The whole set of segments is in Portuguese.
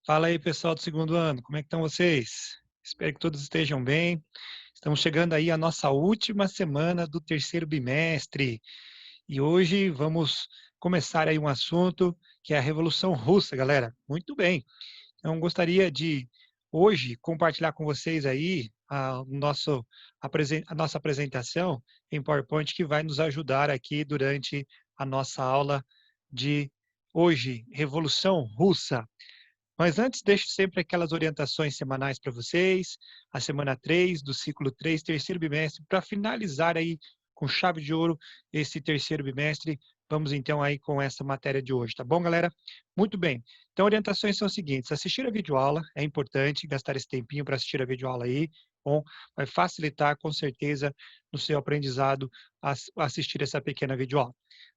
Fala aí, pessoal do segundo ano, como é que estão vocês? Espero que todos estejam bem. Estamos chegando aí à nossa última semana do terceiro bimestre e hoje vamos começar aí um assunto que é a Revolução Russa, galera. Muito bem. Então, gostaria de hoje compartilhar com vocês aí a nossa apresentação em PowerPoint que vai nos ajudar aqui durante a nossa aula de hoje, Revolução Russa. Mas antes, deixo sempre aquelas orientações semanais para vocês, a semana 3 do ciclo 3, terceiro bimestre, para finalizar aí com chave de ouro esse terceiro bimestre. Vamos então aí com essa matéria de hoje, tá bom, galera? Muito bem. Então, orientações são as seguintes: assistir a videoaula, é importante gastar esse tempinho para assistir a videoaula aí, bom, vai facilitar com certeza no seu aprendizado assistir essa pequena videoaula.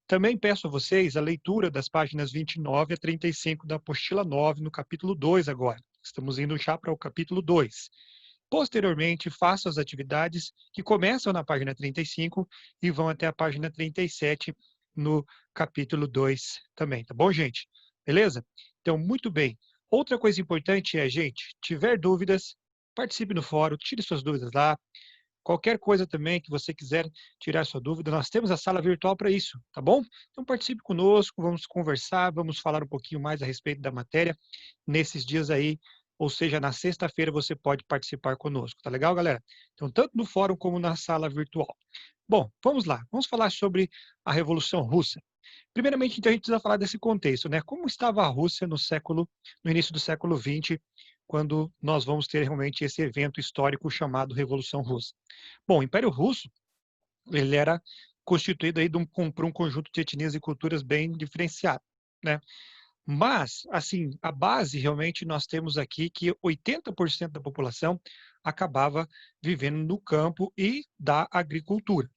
Também peço a vocês a leitura das páginas 29 a 35 da apostila 9, no capítulo 2 agora. Estamos indo já para o capítulo 2. Posteriormente, faço as atividades que começam na página 35 e vão até a página 37 no capítulo 2 também, tá bom, gente? Beleza? Então, muito bem. Outra coisa importante é, gente, tiver dúvidas, participe no fórum, tire suas dúvidas lá. Qualquer coisa também que você quiser tirar sua dúvida, nós temos a sala virtual para isso, tá bom? Então participe conosco, vamos conversar, vamos falar um pouquinho mais a respeito da matéria nesses dias aí, ou seja, na sexta-feira você pode participar conosco, tá legal, galera? Então, tanto no fórum como na sala virtual. Bom, vamos lá, vamos falar sobre a Revolução Russa. Primeiramente, então, a gente precisa falar desse contexto, né? Como estava a Rússia no início do século XX, quando nós vamos ter realmente esse evento histórico chamado Revolução Russa. Bom, o Império Russo, ele era constituído aí por um conjunto de etnias e culturas bem diferenciado, né? Mas, assim, a base realmente nós temos aqui que 80% da população acabava vivendo no campo e da agricultura.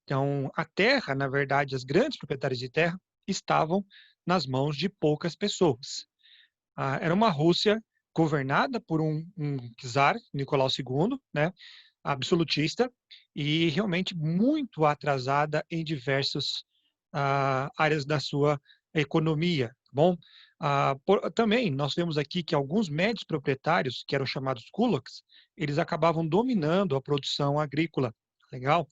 Então, a terra, na verdade, as grandes proprietárias de terra estavam nas mãos de poucas pessoas. Era uma Rússia governada por um czar, Nicolau II, né, absolutista, e realmente muito atrasada em diversas áreas da sua economia. Tá bom, também nós vemos aqui que alguns médios proprietários, que eram chamados kulaks, eles acabavam dominando a produção agrícola. Legal?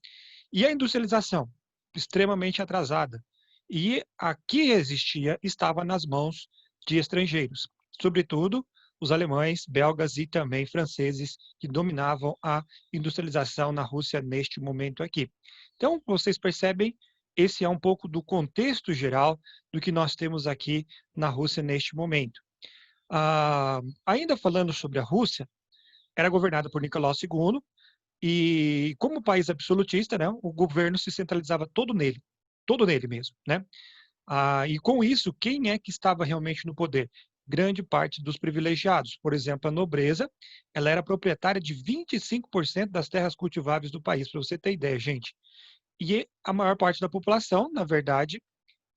E a industrialização, extremamente atrasada. E a que existia estava nas mãos de estrangeiros, sobretudo os alemães, belgas e também franceses, que dominavam a industrialização na Rússia neste momento aqui. Então, vocês percebem, esse é um pouco do contexto geral do que nós temos aqui na Rússia neste momento. Ainda falando sobre a Rússia, era governada por Nicolau II, e como país absolutista, né, o governo se centralizava todo nele mesmo, né? E com isso, quem é que estava realmente no poder? Grande parte dos privilegiados. Por exemplo, a nobreza, ela era proprietária de 25% das terras cultiváveis do país, para você ter ideia, gente. E a maior parte da população, na verdade,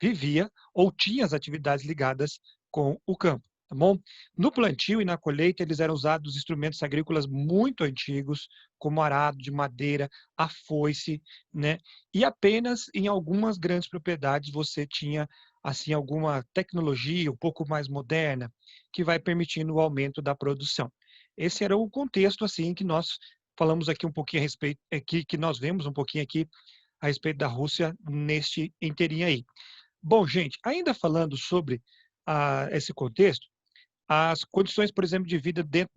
vivia ou tinha as atividades ligadas com o campo. Tá bom? No plantio e na colheita, eles eram usados instrumentos agrícolas muito antigos, como arado de madeira, a foice, né? E apenas em algumas grandes propriedades você tinha assim alguma tecnologia um pouco mais moderna que vai permitindo o aumento da produção. Esse era o contexto assim que nós falamos aqui um pouquinho a respeito, que nós vemos um pouquinho aqui a respeito da Rússia neste inteirinho aí. Bom, gente, ainda falando sobre esse contexto, as condições, por exemplo, de vida dentro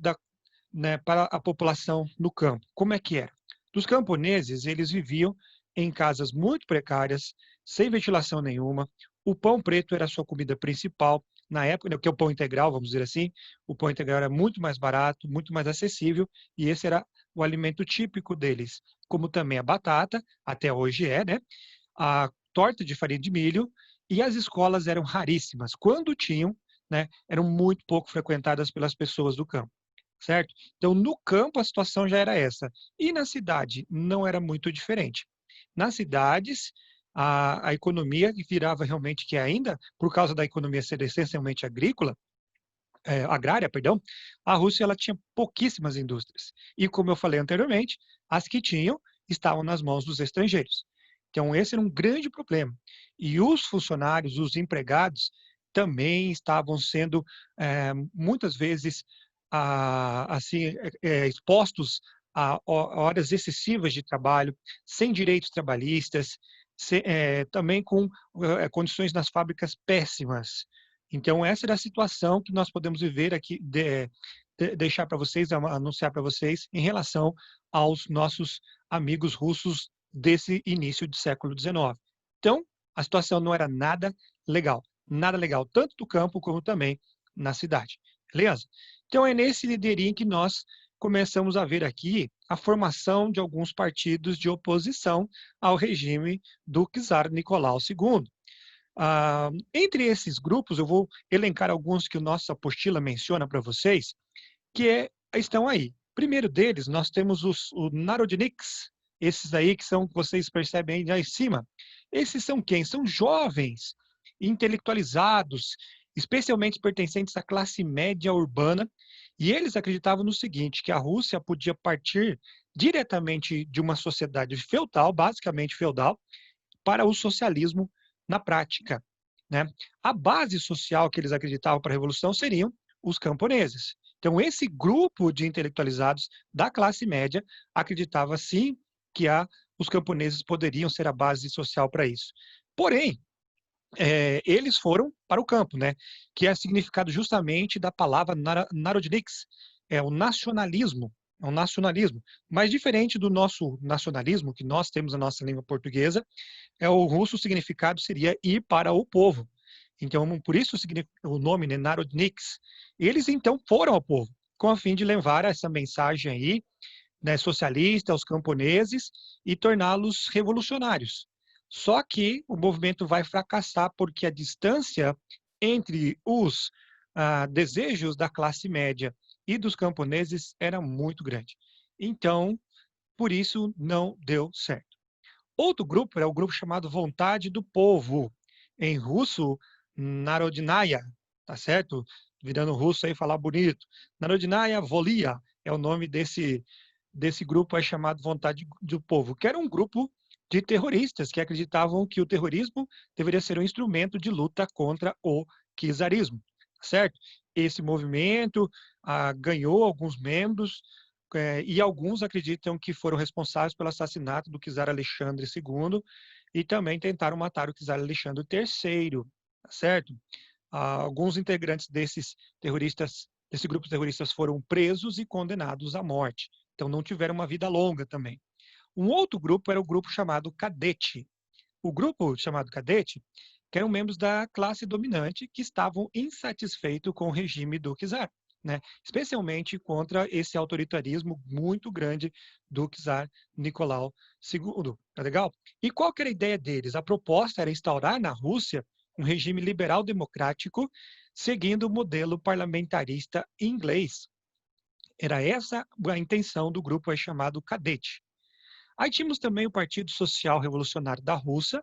né, para a população no campo, como é que era? Os camponeses, eles viviam em casas muito precárias, sem ventilação nenhuma, o pão preto era a sua comida principal, na época, né, que é o pão integral, vamos dizer assim, o pão integral era muito mais barato, muito mais acessível, e esse era o alimento típico deles, como também a batata, até hoje é, né? A torta de farinha de milho, e as escolas eram raríssimas. Quando tinham, né, eram muito pouco frequentadas pelas pessoas do campo, certo? Então, no campo, a situação já era essa. E na cidade, não era muito diferente. Nas cidades, a economia virava realmente que ainda, por causa da economia ser essencialmente agrícola, agrária, perdão, a Rússia ela tinha pouquíssimas indústrias. E como eu falei anteriormente, as que tinham estavam nas mãos dos estrangeiros. Então esse era um grande problema. E os funcionários, os empregados, também estavam sendo muitas vezes assim expostos a horas excessivas de trabalho, sem direitos trabalhistas, também com condições nas fábricas péssimas. Então, essa era a situação que nós podemos viver aqui, deixar para vocês, anunciar para vocês, em relação aos nossos amigos russos desse início do século XIX. Então, a situação não era nada legal, tanto do campo como também na cidade. Beleza? Então, é nesse liderinho que nós começamos a ver aqui a formação de alguns partidos de oposição ao regime do czar Nicolau II. Entre esses grupos, eu vou elencar alguns que o nossa apostila menciona para vocês, estão aí. Primeiro deles, nós temos os Narodniks, esses aí que são, vocês percebem aí em cima. Esses são quem? São jovens, intelectualizados, especialmente pertencentes à classe média urbana, e eles acreditavam no seguinte, que a Rússia podia partir diretamente de uma sociedade feudal, basicamente feudal, para o socialismo na prática, né? A base social que eles acreditavam para a revolução seriam os camponeses. Então, esse grupo de intelectualizados da classe média acreditava, sim, que os camponeses poderiam ser a base social para isso. Porém, eles foram para o campo, né? Que é significado justamente da palavra narodniks, é o nacionalismo, é um nacionalismo. Mas diferente do nosso nacionalismo, que nós temos na nossa língua portuguesa, o russo, o significado seria ir para o povo. Então, por isso o nome, né, Narodniks. Eles, então, foram ao povo, com a fim de levar essa mensagem aí, né, socialista aos camponeses e torná-los revolucionários. Só que o movimento vai fracassar porque a distância entre os desejos da classe média e dos camponeses era muito grande. Então, por isso, não deu certo. Outro grupo é o grupo chamado Vontade do Povo. Em russo, Narodnaya, tá certo? Virando russo aí, falar bonito. Narodnaya Volia é o nome desse grupo aí chamado Vontade do Povo, que era um grupo de terroristas que acreditavam que o terrorismo deveria ser um instrumento de luta contra o czarismo, certo? Esse movimento ganhou alguns membros, e alguns acreditam que foram responsáveis pelo assassinato do czar Alexandre II e também tentaram matar o czar Alexandre III, tá certo? Alguns integrantes desses terroristas, desse grupo terroristas, foram presos e condenados à morte. Então não tiveram uma vida longa também. Um outro grupo era o grupo chamado Cadete. O grupo chamado Cadete, que eram membros da classe dominante que estavam insatisfeitos com o regime do czar, né? Especialmente contra esse autoritarismo muito grande do czar Nicolau II. Tá legal? E qual que era a ideia deles? A proposta era instaurar na Rússia um regime liberal democrático seguindo o modelo parlamentarista inglês. Era essa a intenção do grupo aí chamado Cadete. Aí tínhamos também o Partido Social Revolucionário da Rússia,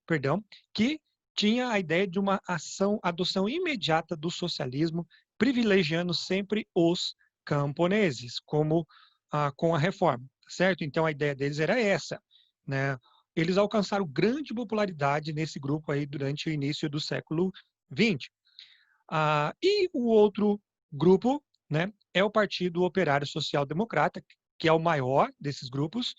perdão, que tinha a ideia de uma adoção imediata do socialismo, privilegiando sempre os camponeses, como com a reforma, certo? Então a ideia deles era essa, né? Eles alcançaram grande popularidade nesse grupo aí durante o início do século XX. E o outro grupo, né, é o Partido Operário Social Democrata, que é o maior desses grupos,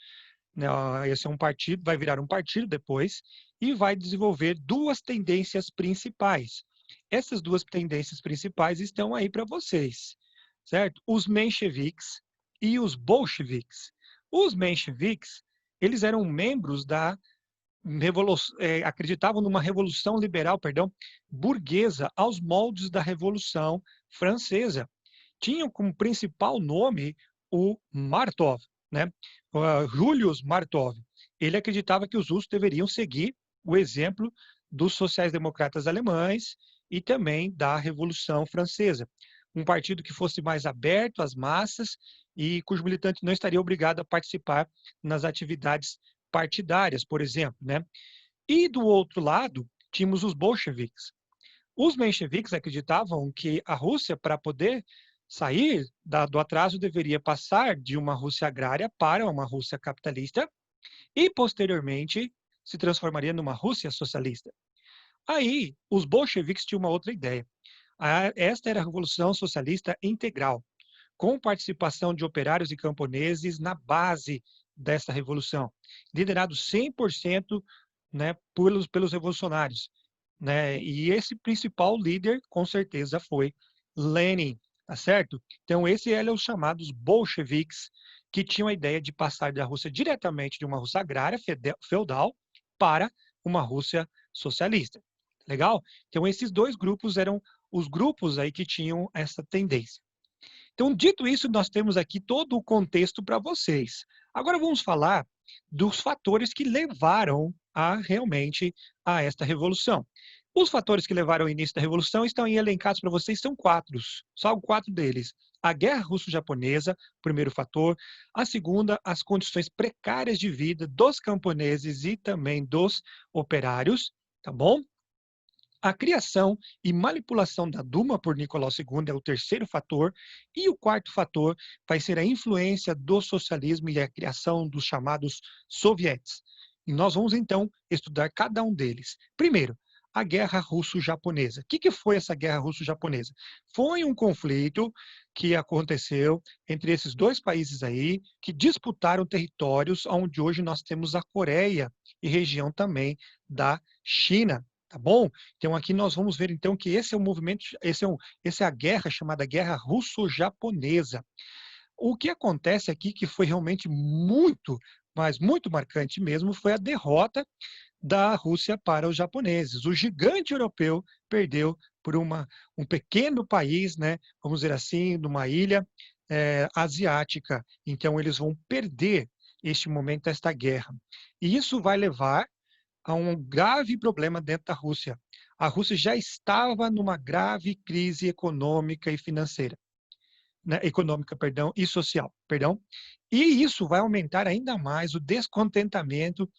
né? Esse é um partido, vai virar um partido depois, e vai desenvolver duas tendências principais. Essas duas tendências principais estão aí para vocês, certo? Os mencheviques e os bolcheviques. Os mencheviques, eles eram membros da acreditavam numa revolução liberal, perdão, burguesa, aos moldes da Revolução Francesa. Tinham como principal nome o Martov, né? Julius Martov. Ele acreditava que os russos deveriam seguir o exemplo dos sociais-democratas alemães e também da Revolução Francesa. Um partido que fosse mais aberto às massas e cujo militante não estaria obrigado a participar nas atividades partidárias, por exemplo, né? E do outro lado, tínhamos os bolcheviques. Os mencheviques acreditavam que a Rússia, para poder sair do atraso, deveria passar de uma Rússia agrária para uma Rússia capitalista e, posteriormente, se transformaria numa Rússia socialista. Aí, os bolcheviques tinham uma outra ideia. Esta era a Revolução Socialista Integral, com participação de operários e camponeses na base dessa revolução, liderado 100%, né, pelos revolucionários, né? E esse principal líder, com certeza, foi Lenin, tá certo? Então, esse eram os chamados bolcheviques, que tinham a ideia de passar da Rússia diretamente de uma Rússia agrária, feudal, para uma Rússia socialista. Legal? Então, esses dois grupos eram os grupos aí que tinham essa tendência. Então, dito isso, nós temos aqui todo o contexto para vocês. Agora vamos falar dos fatores que levaram realmente a esta revolução. Os fatores que levaram ao início da revolução estão aí elencados para vocês, são quatro, só quatro deles. A guerra russo-japonesa, primeiro fator. A segunda, as condições precárias de vida dos camponeses e também dos operários, tá bom? A criação e manipulação da Duma por Nicolau II é o terceiro fator, e o quarto fator vai ser a influência do socialismo e a criação dos chamados sovietes. E nós vamos, então, estudar cada um deles. Primeiro, a Guerra Russo-Japonesa. O que foi essa Guerra Russo-Japonesa? Foi um conflito que aconteceu entre esses dois países aí, que disputaram territórios onde hoje nós temos a Coreia e região também da China. Tá bom? Então aqui nós vamos ver então que esse é o movimento, essa é a guerra chamada Guerra Russo-Japonesa. O que acontece aqui que foi realmente muito, mas muito marcante mesmo, foi a derrota da Rússia para os japoneses. O gigante europeu perdeu por um pequeno país, né, vamos dizer assim, numa ilha asiática. Então eles vão perder este momento, esta guerra. E isso vai levar a um grave problema dentro da Rússia. A Rússia já estava numa grave crise econômica e financeira, né, econômica, perdão, e social, perdão. E isso vai aumentar ainda mais o descontentamento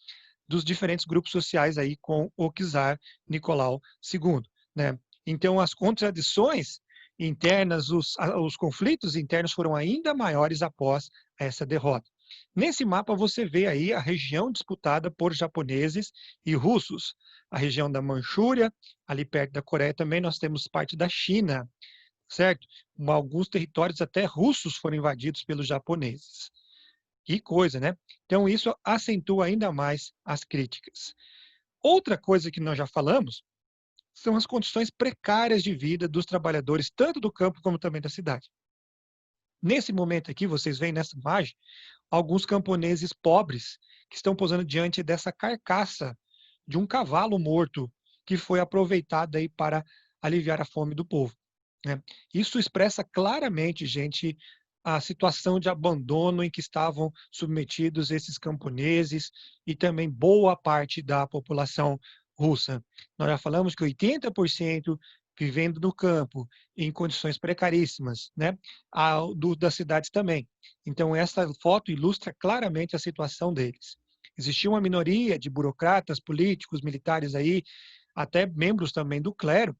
dos diferentes grupos sociais aí com o czar Nicolau II, né? Então as contradições internas, os conflitos internos foram ainda maiores após essa derrota. Nesse mapa você vê aí a região disputada por japoneses e russos, a região da Manchúria, ali perto da Coreia também nós temos parte da China, certo? Alguns territórios até russos foram invadidos pelos japoneses. Que coisa, né? Então isso acentua ainda mais as críticas. Outra coisa que nós já falamos são as condições precárias de vida dos trabalhadores, tanto do campo como também da cidade. Nesse momento aqui, vocês veem nessa imagem, alguns camponeses pobres que estão posando diante dessa carcaça de um cavalo morto que foi aproveitado aí para aliviar a fome do povo, né? Isso expressa claramente, gente, a situação de abandono em que estavam submetidos esses camponeses e também boa parte da população russa. Nós já falamos que 80% vivendo no campo, em condições precaríssimas, né? Das cidades também. Então, essa foto ilustra claramente a situação deles. Existia uma minoria de burocratas, políticos, militares aí, até membros também do clero,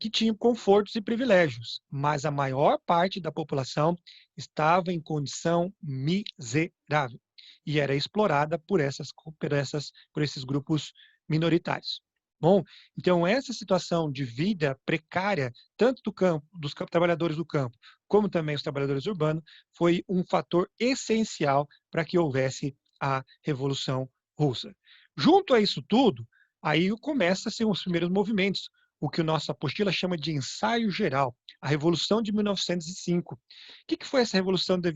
que tinham confortos e privilégios, mas a maior parte da população estava em condição miserável e era explorada por esses grupos minoritários. Bom, então essa situação de vida precária, tanto do campo, dos trabalhadores do campo, como também os trabalhadores urbanos, foi um fator essencial para que houvesse a Revolução Russa. Junto a isso tudo, aí começam-se os primeiros movimentos, o que a nossa apostila chama de ensaio geral, a Revolução de 1905. O que foi essa Revolução de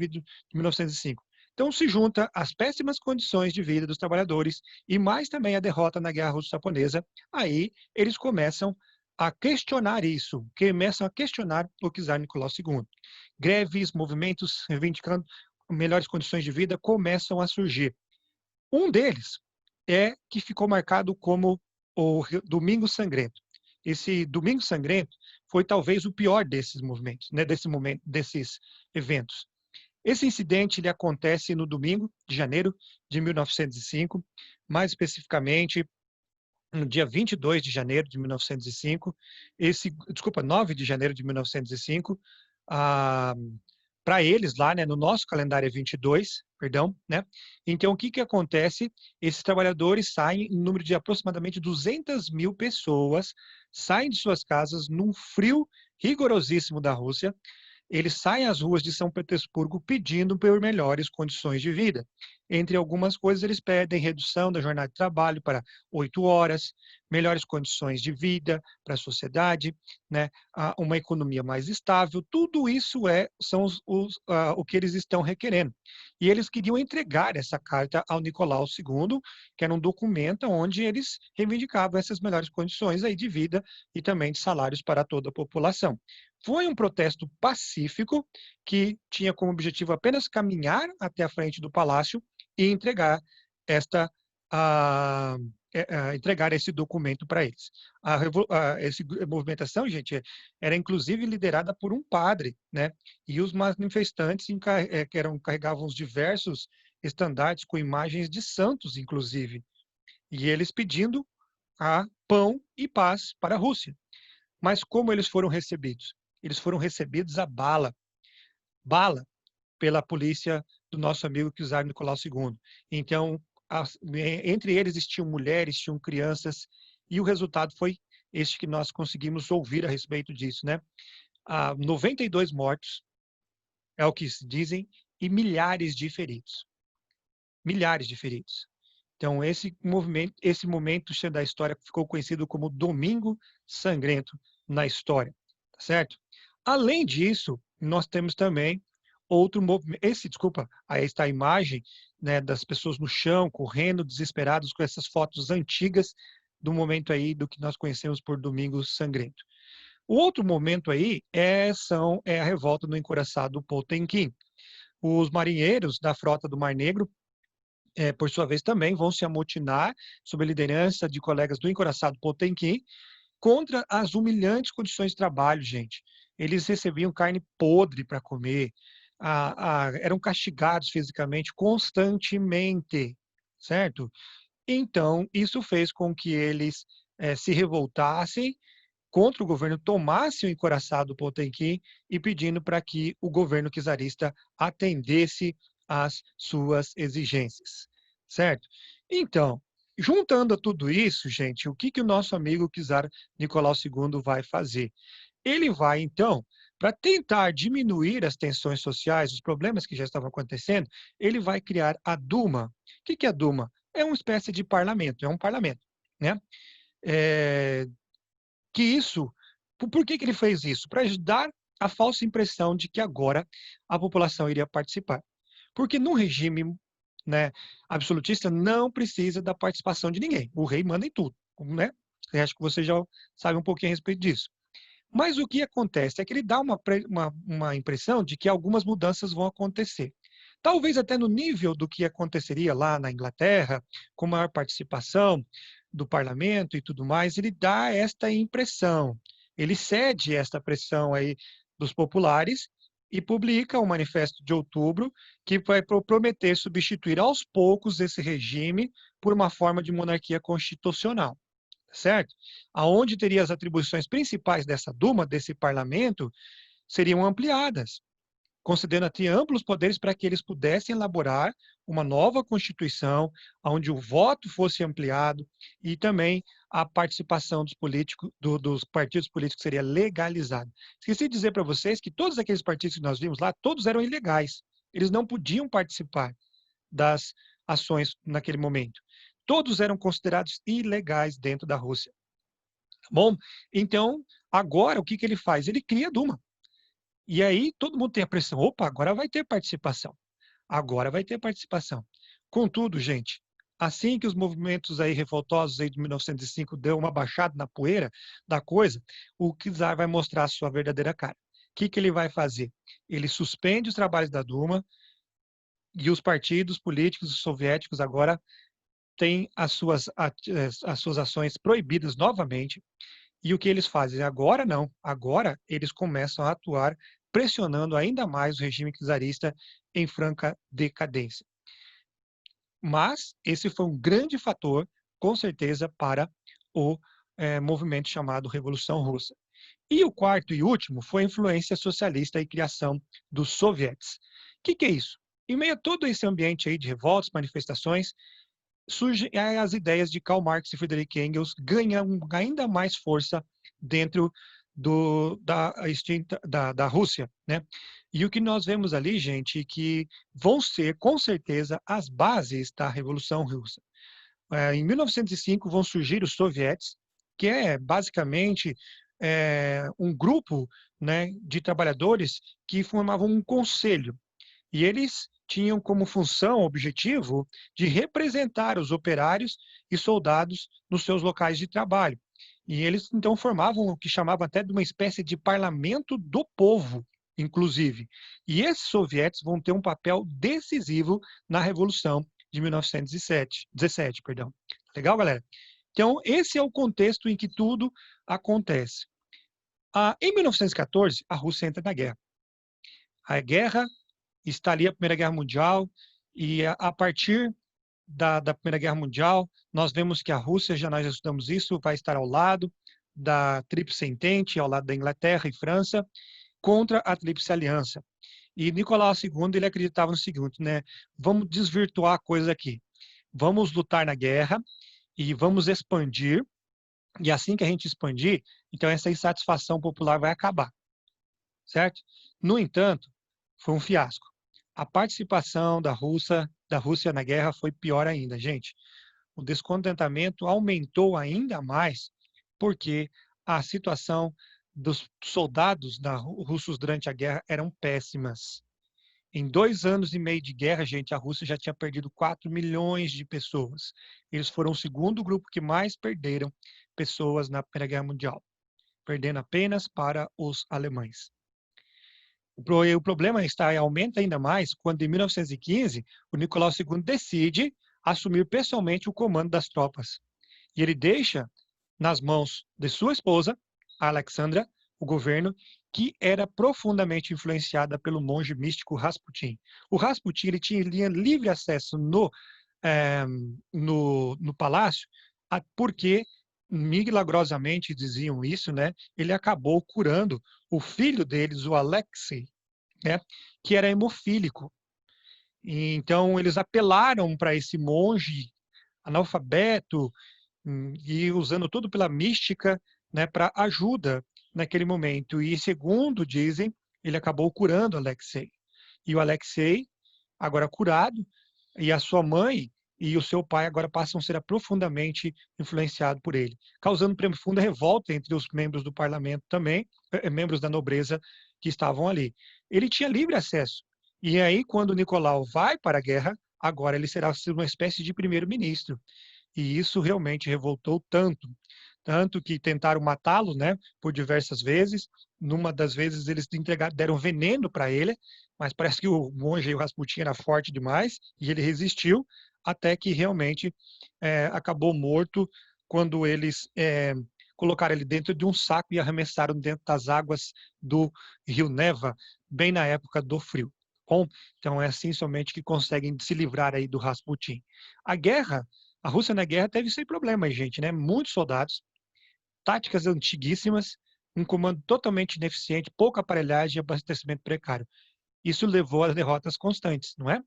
1905? Então se junta as péssimas condições de vida dos trabalhadores e mais também a derrota na Guerra Russo-Japonesa, aí eles começam a questionar isso, começam a questionar o czar Nicolau II. Greves, movimentos reivindicando melhores condições de vida começam a surgir. Um deles é que ficou marcado como o Domingo Sangrento. Esse Domingo Sangrento foi talvez o pior desses movimentos, né, desses eventos. Esse incidente ele acontece no domingo de janeiro de 1905, mais especificamente no dia 22 de janeiro de 1905, 9 de janeiro de 1905, para eles lá, né, no nosso calendário é 22, perdão, né? Então, o que que acontece? Esses trabalhadores saem em número de aproximadamente 200.000 pessoas, saem de suas casas num frio rigorosíssimo da Rússia, eles saem às ruas de São Petersburgo pedindo por melhores condições de vida. Entre algumas coisas, eles pedem redução da jornada de trabalho para 8 horas, melhores condições de vida para a sociedade, né, uma economia mais estável. Tudo isso são o que eles estão requerendo. E eles queriam entregar essa carta ao Nicolau II, que era um documento onde eles reivindicavam essas melhores condições aí de vida e também de salários para toda a população. Foi um protesto pacífico que tinha como objetivo apenas caminhar até a frente do palácio e entregar esta entregar esse documento para eles. Essa movimentação, gente, era inclusive liderada por um padre, né? E os manifestantes carregavam os diversos estandartes com imagens de santos, inclusive, e eles pedindo pão e paz para a Rússia. Mas como eles foram recebidos? Eles foram recebidos a bala pela polícia do nosso amigo czar Nicolau II. Então, entre eles tinham mulheres, tinham crianças, e o resultado foi este que nós conseguimos ouvir a respeito disso, né? 92 mortos, é o que se dizem, e milhares de feridos. Milhares de feridos. Então, esse momento da história ficou conhecido como Domingo Sangrento na história, tá certo? Além disso, nós temos também outro movimento. Desculpa, aí está a imagem, né, das pessoas no chão, correndo, desesperados, com essas fotos antigas do momento aí do que nós conhecemos por Domingo Sangrento. O outro momento aí é a revolta no encouraçado Potemkin. Os marinheiros da frota do Mar Negro, por sua vez, também vão se amotinar sob a liderança de colegas do encouraçado Potemkin contra as humilhantes condições de trabalho, gente. Eles recebiam carne podre para comer, eram castigados fisicamente constantemente, certo? Então, isso fez com que eles se revoltassem contra o governo, tomasse o encouraçado Potemkin e pedindo para que o governo czarista atendesse às suas exigências, certo? Então, juntando a tudo isso, gente, o que que o nosso amigo czar Nicolau II vai fazer? Ele vai, então, para tentar diminuir as tensões sociais, os problemas que já estavam acontecendo, ele vai criar a Duma. O que que é a Duma? É uma espécie de parlamento, é um parlamento, né? É, que isso, por que que ele fez isso? Para dar a falsa impressão de que agora a população iria participar. Porque no regime, né, absolutista não precisa da participação de ninguém. O rei manda em tudo, né? Eu acho que você já sabe um pouquinho a respeito disso. Mas o que acontece é que ele dá uma impressão de que algumas mudanças vão acontecer. Talvez até no nível do que aconteceria lá na Inglaterra, com maior participação do parlamento e tudo mais, ele dá esta impressão. Ele cede esta pressão aí dos populares e publica o Manifesto de Outubro, que vai prometer substituir aos poucos esse regime por uma forma de monarquia constitucional, certo? Aonde teria as atribuições principais dessa Duma, desse parlamento, seriam ampliadas, concedendo até amplos poderes para que eles pudessem elaborar uma nova Constituição, onde o voto fosse ampliado e também a participação dos políticos, dos partidos políticos seria legalizada. Esqueci de dizer para vocês que todos aqueles partidos que nós vimos lá, todos eram ilegais. Eles não podiam participar das ações naquele momento. Todos eram considerados ilegais dentro da Rússia. Tá bom? Então, agora, o que que ele faz? Ele cria a Duma. E aí todo mundo tem a pressão, opa, agora vai ter participação. Agora vai ter participação. Contudo, gente, assim que os movimentos aí revoltosos aí de 1905 deu uma baixada na poeira da coisa, o czar vai mostrar a sua verdadeira cara. O que que ele vai fazer? Ele suspende os trabalhos da Duma e os partidos políticos soviéticos agora têm as suas ações proibidas novamente. E o que eles fazem? Agora não. Agora eles começam a atuar pressionando ainda mais o regime czarista em franca decadência. Mas esse foi um grande fator, com certeza, para o movimento chamado Revolução Russa. E o quarto e último foi a influência socialista e criação dos sovietes. O que é isso? Em meio a todo esse ambiente aí de revoltas, manifestações, surgem as ideias de Karl Marx e Friedrich Engels ganham ainda mais força dentro da Rússia, né? E o que nós vemos ali, gente, que vão ser, com certeza, as bases da Revolução Russa. Em 1905 vão surgir os sovietes, que é basicamente um grupo, né, de trabalhadores que formavam um conselho. E eles tinham como função, objetivo, de representar os operários e soldados nos seus locais de trabalho. E eles, então, formavam o que chamavam até de uma espécie de parlamento do povo, inclusive. E esses sovietes vão ter um papel decisivo na Revolução de 1917, perdão. Legal, galera? Então, esse é o contexto em que tudo acontece. Em 1914, a Rússia entra na guerra. A guerra está ali a Primeira Guerra Mundial, e a partir da Primeira Guerra Mundial, nós vemos que a Rússia, já nós já estudamos isso, vai estar ao lado da Tríplice Entente, ao lado da Inglaterra e França, contra a Tríplice Aliança. E Nicolau II, ele acreditava no seguinte, né? Vamos desvirtuar a coisa aqui. Vamos lutar na guerra e vamos expandir, e assim que a gente expandir, então essa insatisfação popular vai acabar, certo? No entanto, foi um fiasco. A participação da Rússia na guerra foi pior ainda, gente. O descontentamento aumentou ainda mais porque a situação dos soldados russos durante a guerra eram péssimas. Em 2 anos e meio de guerra, gente, a Rússia já tinha perdido 4 milhões de pessoas. Eles foram o segundo grupo que mais perderam pessoas na Primeira Guerra Mundial, perdendo apenas para os alemães. O problema aumenta ainda mais quando, em 1915, o Nicolau II decide assumir pessoalmente o comando das tropas. E ele deixa nas mãos de sua esposa, a Alexandra, o governo, que era profundamente influenciada pelo monge místico Rasputin. O Rasputin ele tinha livre acesso no palácio, porque milagrosamente diziam isso, né? Ele acabou curando o filho deles, o Alexei, né? Que era hemofílico. E, então eles apelaram para esse monge analfabeto e usando tudo pela mística, né, para ajuda naquele momento. E segundo dizem, ele acabou curando Alexei. E o Alexei, agora curado, e a sua mãe e o seu pai agora passam a ser profundamente influenciados por ele, causando profunda revolta entre os membros do parlamento também, membros da nobreza que estavam ali. Ele tinha livre acesso. E aí, quando Nicolau vai para a guerra, agora ele será uma espécie de primeiro-ministro. E isso realmente revoltou tanto que tentaram matá-lo, né, por diversas vezes. Numa das vezes eles deram veneno para ele, mas parece que o monge, o Rasputin, era forte demais e ele resistiu até que realmente acabou morto quando eles colocaram ele dentro de um saco e arremessaram dentro das águas do rio Neva, bem na época do frio. Bom, então é assim somente que conseguem se livrar aí do Rasputin. A Rússia na guerra teve sem problemas, gente, né? Muitos soldados, táticas antiguíssimas, um comando totalmente ineficiente, pouca aparelhagem e abastecimento precário. Isso levou a derrotas constantes, não é?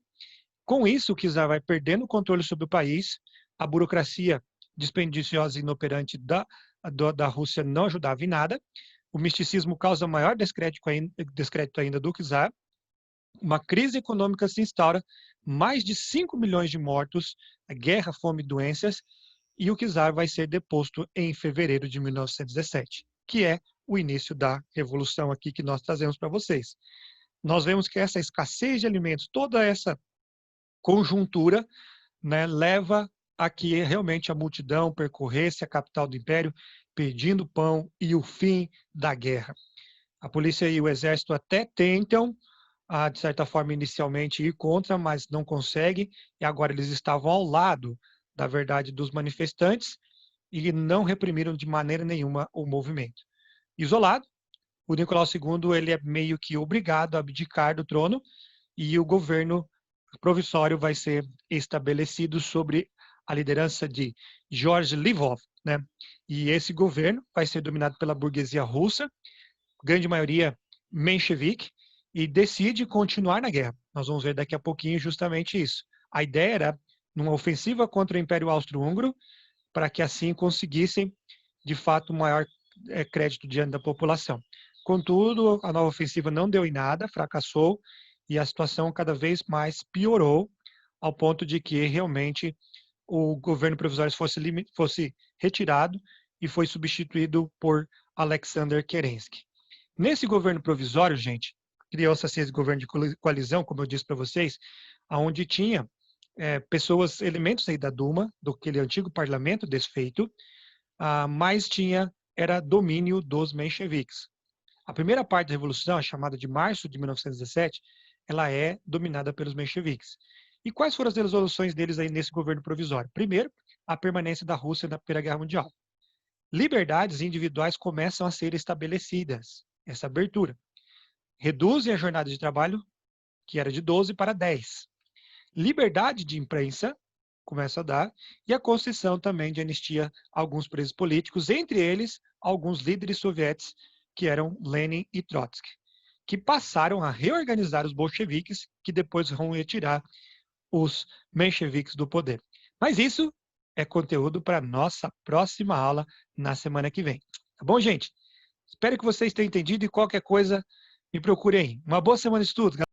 Com isso, o czar vai perdendo o controle sobre o país, a burocracia dispendiciosa e inoperante da Rússia não ajudava em nada, o misticismo causa maior descrédito ainda do czar, uma crise econômica se instaura, mais de 5 milhões de mortos, guerra, fome e doenças, e o czar vai ser deposto em fevereiro de 1917, que é o início da revolução aqui que nós trazemos para vocês. Nós vemos que essa escassez de alimentos, toda essa conjuntura, né, leva a que realmente a multidão percorresse a capital do império pedindo pão e o fim da guerra. A polícia e o exército até tentam, de certa forma, inicialmente ir contra, mas não conseguem, e agora eles estavam ao lado, da verdade, dos manifestantes e não reprimiram de maneira nenhuma o movimento. Isolado, o Nicolau II ele é meio que obrigado a abdicar do trono e o governo provisório vai ser estabelecido sobre a liderança de George Lvov, né? E esse governo vai ser dominado pela burguesia russa, grande maioria menchevique, e decide continuar na guerra. Nós vamos ver daqui a pouquinho justamente isso. A ideia era numa ofensiva contra o Império Austro-Húngaro, para que assim conseguissem, de fato, maior crédito diante da população. Contudo, a nova ofensiva não deu em nada, fracassou, e a situação cada vez mais piorou, ao ponto de que realmente o governo provisório fosse retirado e foi substituído por Alexander Kerensky. Nesse governo provisório, gente, criou-se esse governo de coalizão, como eu disse para vocês, onde tinha pessoas, elementos aí da Duma, do aquele antigo parlamento desfeito, mas era domínio dos mencheviques. A primeira parte da revolução, chamada de março de 1917, ela é dominada pelos mencheviques. E quais foram as resoluções deles aí nesse governo provisório? Primeiro, a permanência da Rússia na Primeira Guerra Mundial. Liberdades individuais começam a ser estabelecidas, essa abertura. Reduzem a jornada de trabalho, que era de 12 para 10. Liberdade de imprensa começa a dar, e a concessão também de anistia a alguns presos políticos, entre eles alguns líderes soviéticos, que eram Lenin e Trotsky, que passaram a reorganizar os bolcheviques, que depois vão retirar os mencheviques do poder. Mas isso é conteúdo para nossa próxima aula na semana que vem. Tá bom, gente? Espero que vocês tenham entendido e qualquer coisa me procure aí. Uma boa semana de estudo, galera.